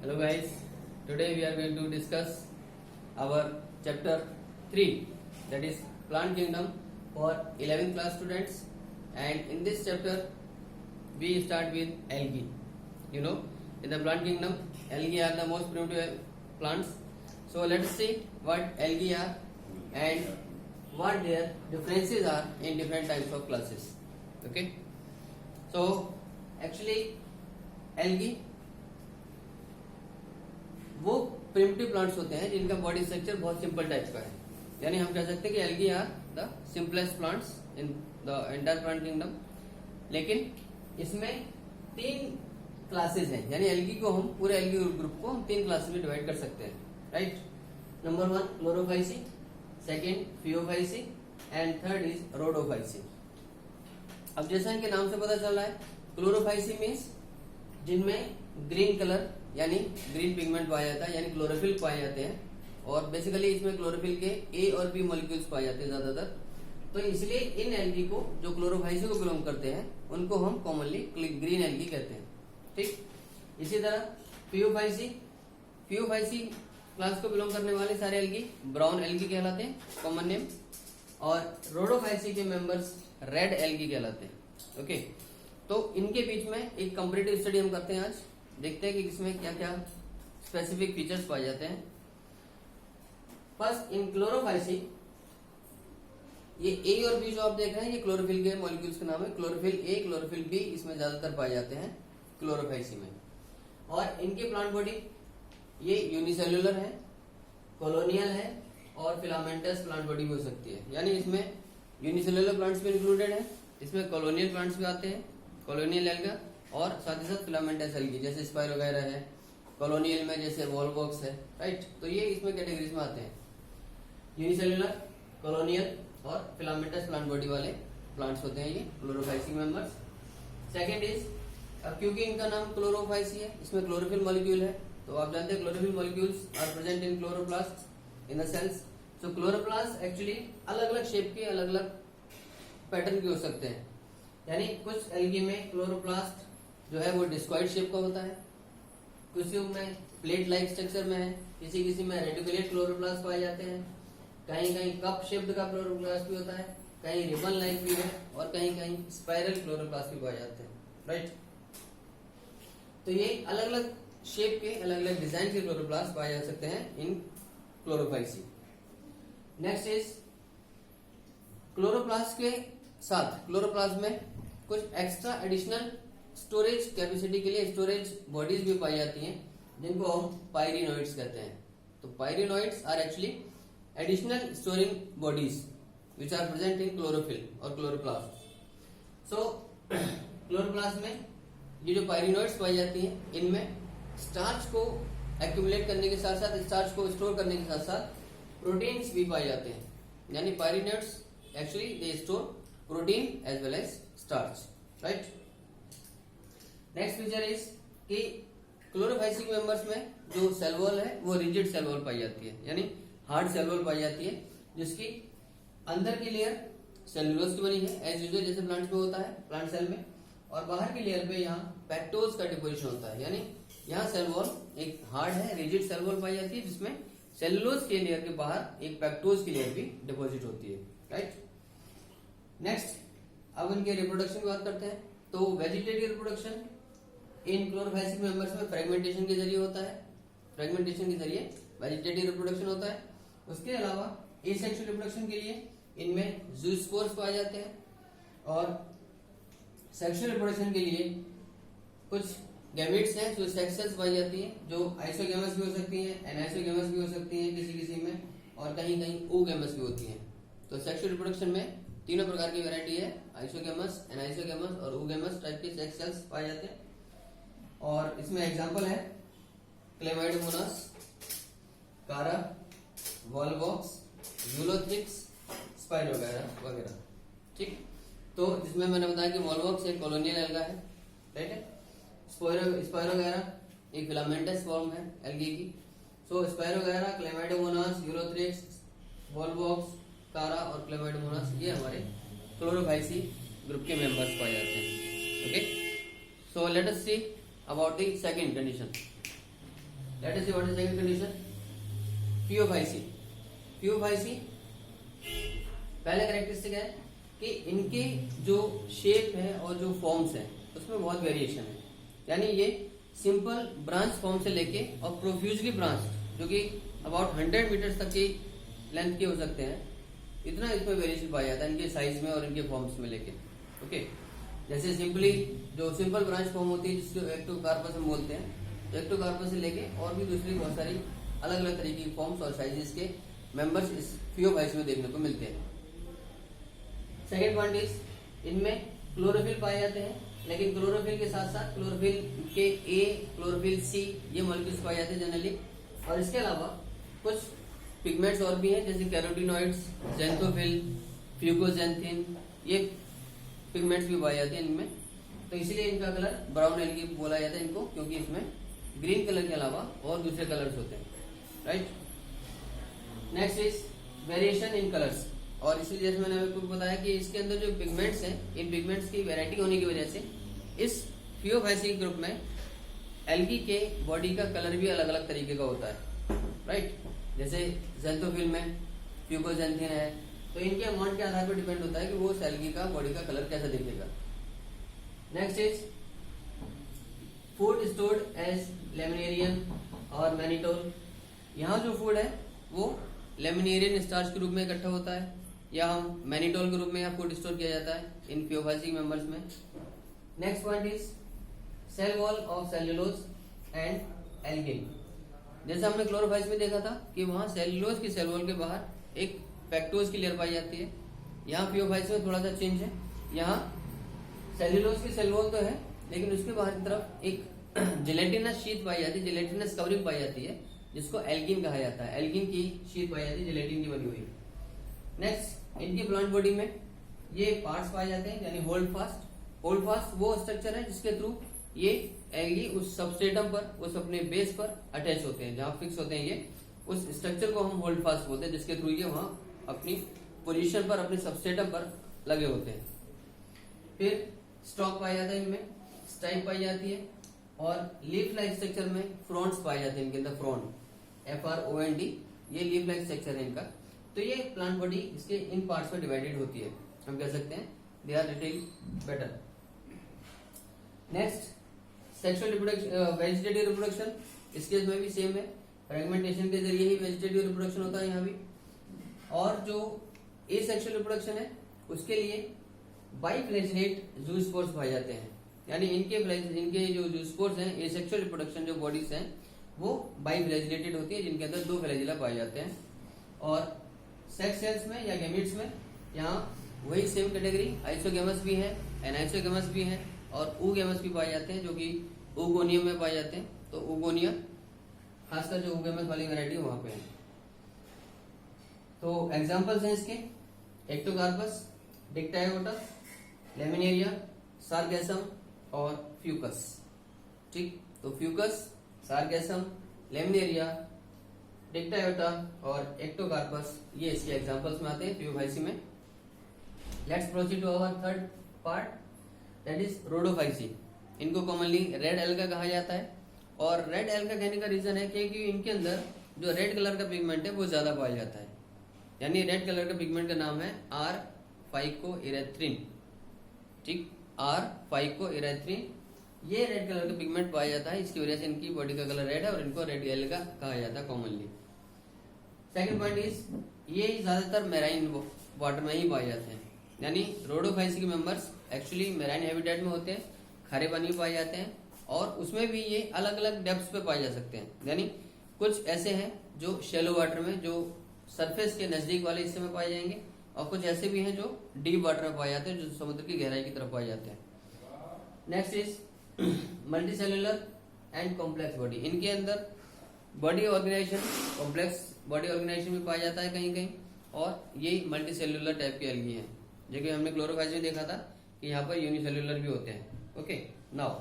Hello guys, today we are going to discuss our chapter 3, that is plant kingdom for 11th class students, and in this chapter we start with algae. You know, in the plant kingdom algae are the most primitive plants. So let's see what algae are and what their differences are in different types of classes. Okay, so actually algae वो primitive plants होते हैं जिनका body structure बहुत simple type का है, यानी हम कह सकते हैं कि algae are the simplest plants in the entire plant kingdom. लेकिन इसमें 3 क्लासेस हैं, यानी एल्गी को हम पूरे एल्गी ग्रुप को हम 3 क्लासेस में डिवाइड कर सकते हैं, right. Number 1 Chlorophyceae, second Phaeophyceae and third is Rhodophyceae. अब जैसा इनके नाम से पता चल रहा है, क्लोरोफाइसी मीन्स जिनमें ग्रीन कलर यानी ग्रीन पिगमेंट पाया जाता है, यानी क्लोरोफिल पाए जाते हैं, और बेसिकली इसमें क्लोरोफिल के ए और बी मॉलिक्यूल्स पाए जाते हैं ज्यादातर। तो इसलिए इन एल्गी को जो क्लोरोफाइसी को बिलोंग करते हैं उनको हम कॉमनली ग्रीन एल्गी कहते हैं, ठीक। इसी तरह फियोफाइसी क्लास को बिलोंग करने वाले सारे एल्गी ब्राउन एल्गी कहलाते हैं, कॉमन नेम। और रोडोफाइसी के मेंबर्स रेड एल्गी कहलाते हैं। ओके, तो इनके बीच में एक कंपैरेटिव स्टडी हम करते हैं आज, देखते हैं कि इसमें क्या क्या स्पेसिफिक फीचर्स पाए जाते हैं। फर्स्ट इन क्लोरोफाइसी, ये ए और बी जो आप देख रहे हैं ये क्लोरोफिल के मॉलिक्यूल्स का नाम है। क्लोरोफिल ए, क्लोरोफिल बी इसमें ज्यादातर पाए जाते हैं क्लोरोफाइसी में। और इनके प्लांट बॉडी ये यूनिसेल्युलर है, कॉलोनियल है और फिलामेंटस प्लांट बॉडी भी हो सकती है, यानी इसमें यूनिसेल्युलर प्लांट्स भी इंक्लूडेड है, इसमें कॉलोनियल प्लांट्स भी आते हैं, कॉलोनियल एल्गा, और साथ ही साथ फिलामेंटस एल्गी जैसे स्पाइरो वगैरह है, कॉलोनियल में जैसे वॉलवॉक्स है, राइट। तो ये इसमें कैटेगरीज में आते हैं, यूनिसेल्युलर, कॉलोनियल और फिलामेंटस प्लांट बॉडी वाले प्लांट्स होते हैं ये क्लोरोफाइसी मेंबर्स। सेकेंड इज, अब क्योंकि इनका नाम क्लोरोफाइसी है, इसमें क्लोरोफिल मॉलिक्यूल है, तो आप जानते हैं chlorophyll molecules are present in chloroplast in the cells. So chloroplast actually अलग अलग शेप के, अलग अलग पैटर्न के हो सकते हैं, यानी कुछ एल्गी में क्लोरोप्लास्ट जो है वो डिस्कॉइड शेप का होता है, कुछ में प्लेट लाइक स्ट्रक्चर में है, किसी किसी में रेटिकुलेट क्लोरोप्लास्ट पाए जाते हैं, कहीं कहीं कप शेप्ड का क्लोरोप्लास्ट भी होता है, कहीं रिबन लाइक भी है, और कहीं कहीं स्पाइरल क्लोरोप्लास्ट भी पाए जाते हैं, राइट। तो ये अलग अलग शेप के, अलग अलग डिजाइन के क्लोरोप्लास्ट पाए जा सकते हैं इन क्लोरोफाइसी। नेक्स्ट इज, क्लोरोप्लास्ट के साथ क्लोरोप्लास्ट में कुछ एक्स्ट्रा एडिशनल स्टोरेज कैपेसिटी के लिए स्टोरेज बॉडीज भी पाई जाती हैं, जिनको हम पायरिनोइड्स कहते हैं। तो pyrenoids are actually additional storing bodies which are present in chlorophyll और क्लोरोप्लास्ट। सो क्लोरोप्लास्ट में ये जो पायरिनोइड्स पाई जाती हैं, इनमें स्टार्च को एक्यूमुलेट करने के साथ साथ, स्टार्च को स्टोर करने के साथ साथ प्रोटीन्स भी पाए जाते हैं, यानी pyrenoids actually they store protein as well as starch, right. Next feature is कि क्लोरोफाइसी मेंबर्स में जो सेल वॉल है वो रिजिड सेल वॉल पाई जाती है, यानी हार्ड सेल वॉल पाई जाती है, जिसकी अंदर की लेयर सेलुलोज की बनी है एज यूजुअल, जैसे प्लांट्स में होता है प्लांट सेल में, और बाहर की लेयर पे यहाँ पैक्टोज का डिपोजिशन होता है, यानी यहाँ सेल वॉल एक हार्ड है, रिजिड सेल वॉल पाई जाती है, जिसमें सेलुलोज के लेयर के बाहर एक पैक्टोज की लेयर भी डिपोजिट होती है, राइट। नेक्स्ट, अब इनके रिप्रोडक्शन की बात करते हैं। तो vegetative reproduction in Chlorophyceae members में फ्रेगमेंटेशन के जरिए होता है, फ्रेगमेंटेशन के जरिए वेजिटेटिव रिप्रोडक्शन होता है। उसके अलावा एसेक्सुअल रिप्रोडक्शन के लिए इनमें ज़ूस्पोर्स पाए जाते हैं, और सेक्सुअल रिप्रोडक्शन के लिए कुछ गैमेट्स हैं जो सेक्स सेल्स पाई जाती हैं, जो आइसोगैमस भी हो सकती हैं, एनाइसोगैमस भी हो सकती हैं किसी किसी में, और कहीं कहीं ओगैमस भी होती हैं। तो सेक्सुअल रिप्रोडक्शन में तीनों प्रकार की वैरायटी है, आइसोगैमस, एनाइसोगैमस और ओगैमस टाइप के सेक्स सेल्स पाए जाते हैं। और इसमें एग्जांपल है क्लेमाइडोमोनास, कारा, वॉलवॉक्स, यूलोथ्रिक्स, स्पाइरो वगैरह, ठीक। तो जिसमें मैंने बताया कि वॉलवॉक्स एक कॉलोनियल एल्गा है, राइट है। स्पाइरो वगैरह एक फिलामेंटस फॉर्म है एल्गी की। सो स्पाइरो वगैरह, क्लेमाइडोमोनास, यूलोथ्रिक्स, वॉलवॉक्स, कारा और क्लेमाइडोमोनास ये हमारे क्लोरोफाइसी ग्रुप के मेंबर्स पाए जाते हैं। Okay, so let us see about the second condition. Let us see what is second condition, Phaeophyceae. Phaeophyceae पहला कैरेक्टरिस्टिक है कि इनके जो शेप है और जो फॉर्म्स है उसमें बहुत वेरिएशन है, यानी ये सिंपल ब्रांच फॉर्म से लेके और प्रोफ्यूजली ब्रांच जो कि अबाउट 100 मीटर्स तक की लेंथ के हो सकते हैं, इतना इसमें वेरिएशन पाया जाता है इनके साइज में और इनके फॉर्म्स में लेके। ओके, जैसे सिंपली जो सिंपल ब्रांच फॉर्म होती है जिसको एक्टोकार्पस हम बोलते हैं, तो एक्टोकार्पस से लेके और भी दूसरी बहुत सारी अलग अलग तरीके की फॉर्म्स और साइजेस के मेंबर्स इस फियोफाइसी में देखने को मिलते हैं। सेकेंड पॉइंट इज इनमें क्लोरोफिल पाए जाते हैं, लेकिन क्लोरोफिल के साथ साथ क्लोरोफिल के ए, क्लोरोफिल सी, ये मॉलिक्यूल्स पाए जाते हैं जनरली। और इसके अलावा कुछ पिगमेंट्स और भी हैं जैसे कैरोटिनॉइड्स, ज़ैंथोफिल, फ्यूकोजेंथिन, ये पिगमेंट्स भी पाए जाते हैं इनमें। तो इसीलिए इनका कलर ब्राउन एल्गी बोला जाता है इनको, क्योंकि इसमें ग्रीन कलर के अलावा और दूसरे कलर्स होते हैं, right. Next is variation in colours, और इसीलिए जैसे मैंने आपको बताया कि इसके अंदर जो पिगमेंट्स हैं, इन पिगमेंट्स की वैरायटी होने की वजह से इस फियोफाइसी ग्रुप में एल्गी के बॉडी का कलर भी अलग अलग तरीके का होता है, राइट। जैसे ज़ैंथोफिल में फ्यूकोजेंथिन है, तो इनके अमाउंट के आधार पर डिपेंड होता है कि वो उस एल्गी का बॉडी का कलर कैसा दिखेगा। Next is food stored as laminarin और मैनिटोल। यहाँ जो फूड है वो लेमिनेरियन स्टार्च के रूप में इकट्ठा होता है, या हम मैनिटोल के रूप में यहाँ फूड स्टोर किया जाता है इन फियोफाइसी मेंबर्स में। Next point is cell wall of cellulose and algin. जैसे हमने क्लोरोफाइस में देखा था कि वहां सेल्यूलोज की सेल वॉल के बाहर एक पेक्टोज की लेयर पाई जाती है, यहाँ फियोफाइस में थोड़ा सा चेंज है। यहाँ सेल्यूलोज की सेल वॉल तो है, लेकिन उसके बाहर की तरफ एक जिलेटिनस शीट पाई जाती है, जिलेटिनस कवरिंग पाई जाती है, जिसको एल्गिन कहा जाता है। एल्गिन की शीट पाई जाती है जिलेटिन की बनी हुई। नेक्स्ट, इनकी प्लांट बॉडी में ये पार्ट्स पाए जाते हैं, यानी होल्ड फास्ट। होल्ड फास्ट वो स्ट्रक्चर है जिसके थ्रू ये एल्गी उस सबस्ट्रेटम पर, उस अपने बेस पर अटैच होते हैं, जहां फिक्स होते हैं ये, उस स्ट्रक्चर को हम होल्ड फास्ट बोलते हैं, जिसके थ्रू ये वहां अपनी पोजीशन पर, अपने सबस्ट्रेटम पर लगे होते हैं। फिर स्टॉक पाया जाता है, इनमें स्टाइप पाई जाती है, और लीफ लाइक स्ट्रक्चर में फ्रॉन्ट्स पाए जाते हैं इनके अंदर, फ्रॉन्ट FROND, ये लीफ लाइक स्ट्रक्चर है इनका। तो ये प्लांट बॉडी इसके इन पार्ट्स में डिवाइडेड होती है, हम कह सकते हैं they are little better. Next, sexual reproduction, vegetative reproduction, इस केस में भी सेम है, फ्रेगमेंटेशन के जरिए ही वेजिटेटिव रिप्रोडक्शन होता है यहाँ भी। और जो एसेक्सुअल रिप्रोडक्शन है उसके लिए बाइफ्लैजिलेट जूस्पोर्स पाए जाते हैं, यानी इनके जो जूस्पोर्स हैं, एसेक्सुअल रिप्रोडक्शन जो बॉडीज हैं वो बाइफ्लैजिलेटेड होती है, जिनके अंदर 2 फ्लैजिला पाए जाते हैं। और सेक्स सेल्स में या गैमेट्स में यहाँ वही सेम कैटेगरी, आइसोगेमस भी है, एनाइसोगेमस भी है, और ऊगेमस भी पाए जाते हैं, जो कि ऊगोनियम में पाए जाते हैं। तो ऊगोनिया खासकर जो ऊगेमस वाली वैरायटी वहां पे है। तो एग्जांपल्स हैं इसके, एक्टोकार्पस, डिक्टायोटा, लेमिनेरिया, सारगैसम और फ्यूकस। ठीक, तो फ्यूकस, सारगैसम, लेमिनेरिया, डिक्टायोटा और एक्टोकार्पस, ये इसके एग्जांपल्स में आते हैं फियोफाइसी में। Let's proceed to our third part, that is Rhodophyceae. इनको कॉमनली रेड एल्गा कहा जाता है, और रेड एल्गा कहने का रीजन है क्योंकि इनके अंदर जो रेड कलर का पिगमेंट है वो ज्यादा पाया जाता है, यानी रेड कलर का पिगमेंट का नाम है R-फाइकोइरेथ्रिन। ठीक, R-फाइकोइरेथ्रिन, ये रेड कलर का पिगमेंट पाया जाता है, इसकी वजह से इनकी बॉडी का कलर रेड है और इनको रेड एल्गा कहा जाता है कॉमनली। सेकंड पॉइंट इज, ये ज्यादातर मैराइन वाटर में ही पाए जाते हैं, यानी रोडोफाइसी के मेंबर्स एक्चुअली मैराइन हैबिटेट में होते हैं, खारे पानी में पाए जाते हैं, और उसमें भी ये अलग अलग डेप्थ्स पे पाए जा सकते हैं, यानी कुछ ऐसे हैं जो शैलो वाटर में, जो सरफेस के नजदीक वाले हिस्से में पाए जाएंगे, और कुछ ऐसे भी हैं जो डीप वाटर में पाए जाते हैं, जो समुद्र की गहराई की तरफ पाए जाते हैं। Next is multi cellular and complex body. इनके अंदर body organization, complex body organization भी पाया जाता है कहीं कहीं, और ये मल्टी सेल्यूलर टाइप की एल्गी हैं, जो कि हमने क्लोरोफाइस में देखा था कि यहाँ पर यूनिसेल्यूलर भी होते हैं। ओके, नाउ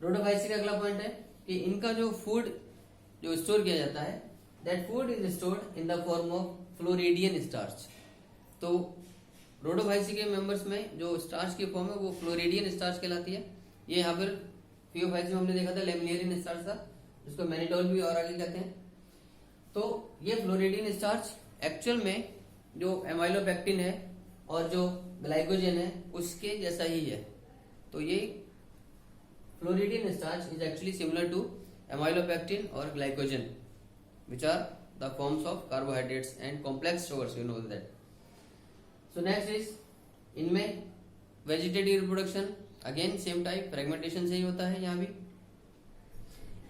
रोडोफाइसी का अगला पॉइंट है कि इनका जो फूड जो स्टोर किया जाता है, that food is stored in the form of floridean starch. तो रोडोफाइसी के मेंबर्स में जो स्टार्च की फॉर्म है वो फ्लोरिडियन स्टार्च कहलाती है। ये यहाँ पर PO5 में हमने देखा था लेमिनियरिन स्टार्च था, जिसको मैनिटोल भी और आगे कहते हैं। तो ये फ्लोरिडीन स्टार्च एक्चुअल में जो एमाइलोपेक्टिन है और जो ग्लाइकोजन है उसके जैसा ही है। तो ये floridean starch is actually similar to amylopectin और glycogen which are the forms of carbohydrates and complex sugars, you know that. So next is इनमें vegetative reproduction, again same type fragmentation से ही होता है। यहाँ भी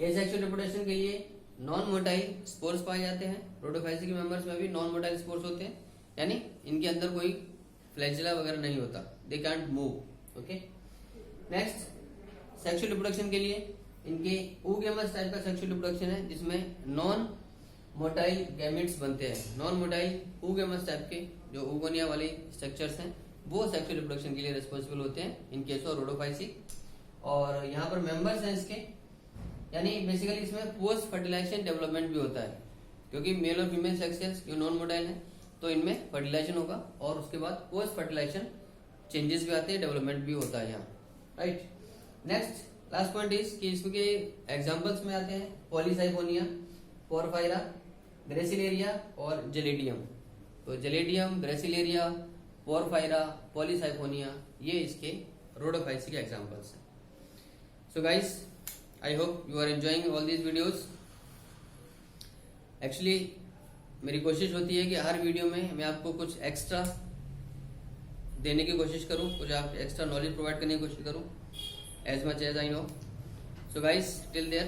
एसेक्सुअल रिप्रोडक्शन के लिए नॉन मोटाइल स्पोर्स पाए जाते हैं। प्रोटोफाइसी के मेंबर्स में भी नॉन मोटाइल स्पोर्स होते हैं, यानी इनके अंदर कोई फ्लैजिला वगैरह नहीं होता, they can't move. Okay, next sexual reproduction के लिए इनके oogamous टाइप का सेक्सुअल रिप्रोडक्शन है, जिसमें नॉन मोटाइल गैमेट्स बनते हैं। नॉन मोटाइल oogamous टाइप के जो oogonia वाले स्ट्रक्चर्स हैं वो सेक्सुअल रिप्रोडक्शन के लिए रिस्पॉन्सिबल होते हैं इन केस ऑफ रोडोफाइसी। और यहाँ पर मेंबर्स हैं इसके, यानी बेसिकली इसमें पोस्ट फर्टिलाइजेशन डेवलपमेंट भी होता है, क्योंकि मेल और फीमेल सेक्सेस जो नॉन मोटाइल है तो इनमें फर्टिलाइजेशन होगा और उसके बाद पोस्ट फर्टिलाइजेशन चेंजेस भी आते हैं, डेवलपमेंट भी होता है यहाँ, right. Next last point is कि इसके एग्जांपल्स में आते हैं पॉलीसाइफोनिया, पोरफायरा, ग्रेसिलेरिया और जेलेडियम। तो जेलेडियम, ग्रेसिलेरिया, पोरफायरा, पॉलीसाइफोनिया ये इसके रोडोफाइसी के एग्जांपल्स हैं। So guys, I hope you are enjoying all these videos. Actually मेरी कोशिश होती है कि हर वीडियो में मैं आपको कुछ एक्स्ट्रा देने की कोशिश करूं, कुछ आप एक्स्ट्रा नॉलेज प्रोवाइड करने की कोशिश करूं, as much as I know. So guys, till there,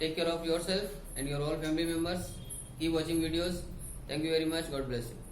take care of yourself and your all family members. Keep watching videos. Thank you very much. God bless you.